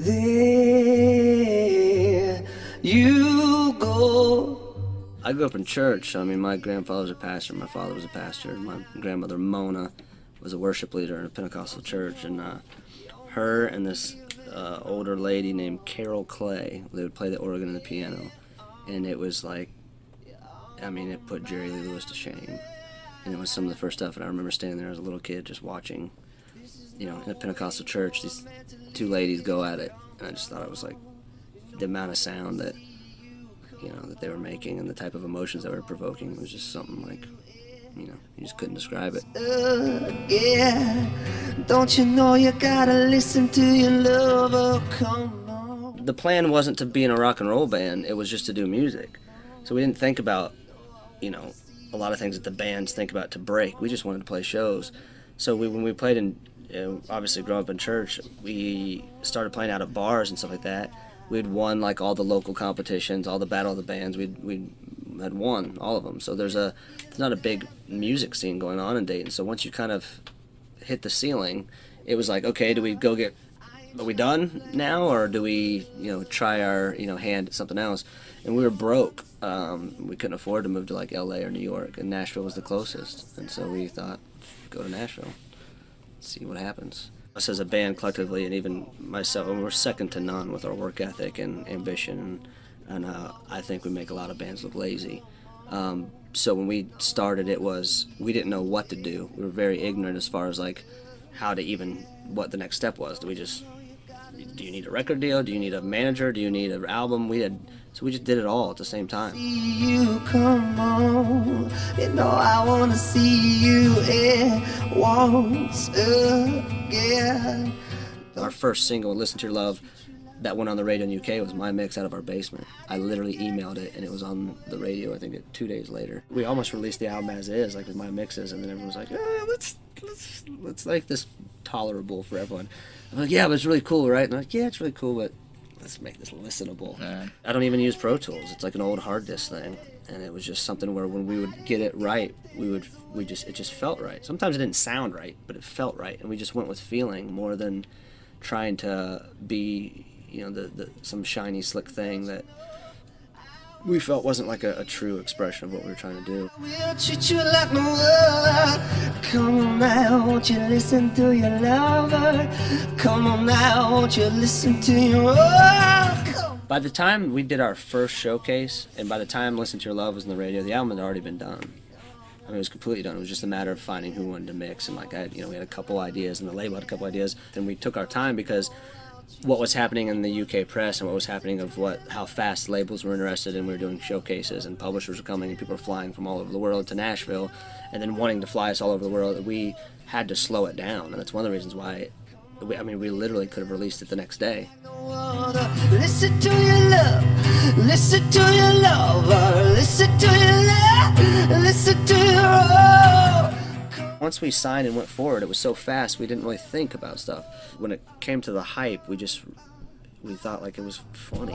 There you go. I grew up in church. I mean, my grandfather was a pastor, my father was a pastor. My grandmother, Mona, was a worship leader in a Pentecostal church, and her and this older lady named Carol Clay, they would play the organ and the piano, and it was like, I mean, it put Jerry Lee Lewis to shame. And it was some of the first stuff, and I remember standing there as a little kid just watching, you know, in a Pentecostal church, these two ladies go at it, and I just thought it was like the amount of sound that, you know, that they were making and the type of emotions that were provoking. It was just something like, you know, you just couldn't describe it. Yeah, don't you know you gotta listen to your lover, come on. The plan wasn't to be in a rock and roll band, it was just to do music. So we didn't think about, you know, a lot of things that the bands think about to break. We just wanted to play shows. So when we played in, obviously growing up in church, we started playing out at bars and stuff like that. We'd won like all the local competitions, all the Battle of the Bands. We had won all of them. So there's not a big music scene going on in Dayton. So once you kind of hit the ceiling, it was like, okay, are we done now, or do we, you know, try our, you know, hand at something else? And we were broke. We couldn't afford to move to like LA or New York, and Nashville was the closest. And so we thought, go to Nashville, see what happens. Us as a band collectively, and even myself, we're second to none with our work ethic and ambition, and I think we make a lot of bands look lazy. So when we started, we didn't know what to do. We were very ignorant as far as like what the next step was. Do you need a record deal? Do you need a manager? Do you need an album? So we just did it all at the same time. You come on, you know I wanna see you once again. Our first single, Listen to Your Love, that went on the radio in the UK was my mix out of our basement. I literally emailed it, and it was on the radio, I think, 2 days later. We almost released the album as is, like with my mixes, and then everyone was like, let's make this tolerable for everyone. I'm like, yeah, but it's really cool, right? And I'm like, yeah, it's really cool, but let's make this listenable. I don't even use Pro Tools. It's like an old hard disk thing, and it was just something where when we would get it right, it just felt right. Sometimes it didn't sound right, but it felt right, and we just went with feeling more than trying to be, you know, some shiny, slick thing that we felt wasn't like a true expression of what we were trying to do. We'll treat you like no other. Come on now, won't you listen to your lover? Come on now, won't you listen to your By the time we did our first showcase, and by the time Listen to Your Love was on the radio, the album had already been done. I mean, it was completely done. It was just a matter of finding who wanted to mix, and like we had a couple ideas, and the label had a couple ideas. Then we took our time because what was happening in the UK press and what was happening how fast labels were interested, and we were doing showcases and publishers were coming and people were flying from all over the world to Nashville and then wanting to fly us all over the world. We had to slow it down, and that's one of the reasons why we literally could have released it the next day. Listen to your love, listen to your lover, listen to your love, listen to your Once we signed and went forward, it was so fast we didn't really think about stuff. When it came to the hype, we thought like it was funny.